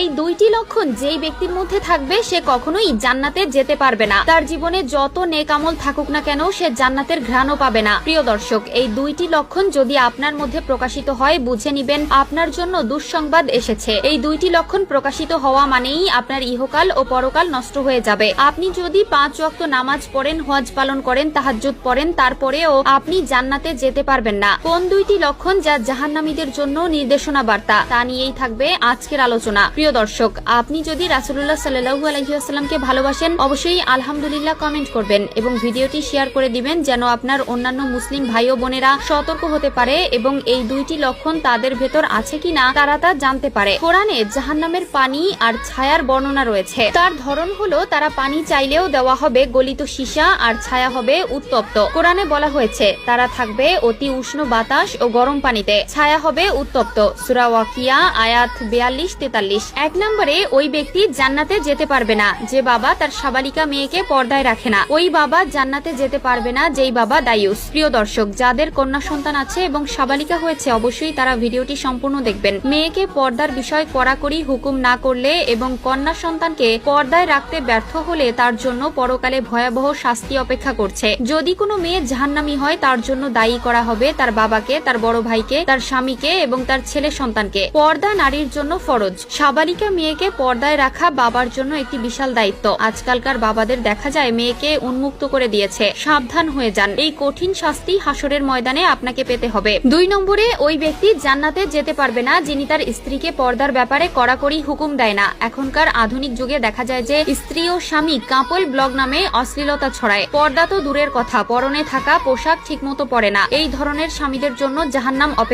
এই দুইটি লক্ষণ যেই ব্যক্তির মধ্যে থাকবে সে কখনোই জান্নাতে যেতে পারবে না। তার জীবনে যত নেক আমল থাকুক না কেন সে জান্নাতের ঘ্রাণও পাবে না। প্রিয় দর্শক, এই দুইটি লক্ষণ যদি আপনার মধ্যে প্রকাশিত হয় বুঝে নিবেন আপনার জন্য দুঃসংবাদ এসেছে। এই দুইটি লক্ষণ প্রকাশিত হওয়া মানেই আপনার ইহকাল ও পরকাল নষ্ট হয়ে যাবে। আপনি যদি 5 ওয়াক্ত নামাজ পড়েন, হজ পালন করেন, তাহাজ্জুদ পড়েন, তারপরেও আপনি জান্নাতে যেতে পারবেন না। কোন দুইটি লক্ষণ যা জাহান্নামীদের জন্য নির্দেশনা বার্তা তা নিয়েই থাকবে আজকের আলোচনা। প্রিয় দর্শক, আপনি যদি রাসূলুল্লাহ সাল্লাল্লাহু আলাইহি ওয়াসাল্লামকে ভালোবাসেন অবশ্যই আলহামদুলিল্লাহ কমেন্ট করবেন এবং ভিডিওটি শেয়ার করে দিবেন যেন আপনার অন্যান্য মুসলিম ভাই ও বোনেরা সতর্ক হতে পারে এবং এই দুইটি লক্ষণ তাদের ভেতর আছে কিনা তারা তা জানতে পারে। কোরআনে জাহান্নামের পানি আর ছায়ার বর্ণনা রয়েছে। তার ধরন হলো তারা পানি চাইলেও দেওয়া হবে গলিত সীসা আর ছায়া হবে উত্তপ্ত। কোরআনে বলা হয়েছে তারা থাকবে অতি উষ্ণ বাতাস ও গরম পানিতে, ছায়া হবে উত্তপ্ত। সূরা ওয়াকিয়া আয়াত 42-43। 1 নম্বরে ওই ব্যক্তি জান্নাতে যেতে পারবে না যে বাবা তার সাবালিকা মেয়েকে পর্দায় রাখে না। ওই বাবা জান্নাতে যেতে পারবে না যেই বাবা দায়ুস। প্রিয় দর্শক, যাদের কন্যা সন্তান আছে এবং সাবালিকা হয়েছে অবশ্যই তারা ভিডিওটি সম্পূর্ণ দেখবেন। মেয়েকে পর্দার বিষয় কড়াকড়ি হুকুম না করলে এবং কন্যা সন্তানকে পর্দায় রাখতে ব্যর্থ হলে তার জন্য পরকালে ভয়াবহ শাস্তি অপেক্ষা করছে। যদি কোনো মেয়ে জাহান্নামী হয় তার জন্য দায়ী করা হবে তার বাবাকে, তার বড় ভাইকে, তার স্বামীকে এবং তার ছেলে সন্তানকে। পর্দা নারীর জন্য ফরজ। সাবালিকা মেয়েকে পর্দায় রাখা বাবার জন্য একটি বিশাল দায়িত্ব। আজকালকার বাবাদের দেখা যায় মেয়েকে উন্মুক্ত করে দিয়েছে। সাবধান হয়ে যান, এই কঠিন শাস্তি হাসরের ময়দানে আপনাকে পেতে হবে। 2 নম্বরে ওই ব্যক্তি জান্নাতে যেতে পারবে না যিনি তার স্ত্রীকে পর্দার ব্যাপারে কড়াকড়ি হুকুম দেয় না। এখনকার আধুনিক যুগে দেখা যায় যে স্ত্রী ও স্বামী কাপল ব্লগ নামে অশ্লীলতা ছড়ায়। পর্দা তো দূরের কথা, পরনে থাকা পোশাক ঠিকমতো পরে না। এই ধরনের স্বামীদের জন্য জাহান্নাম অপেক্ষা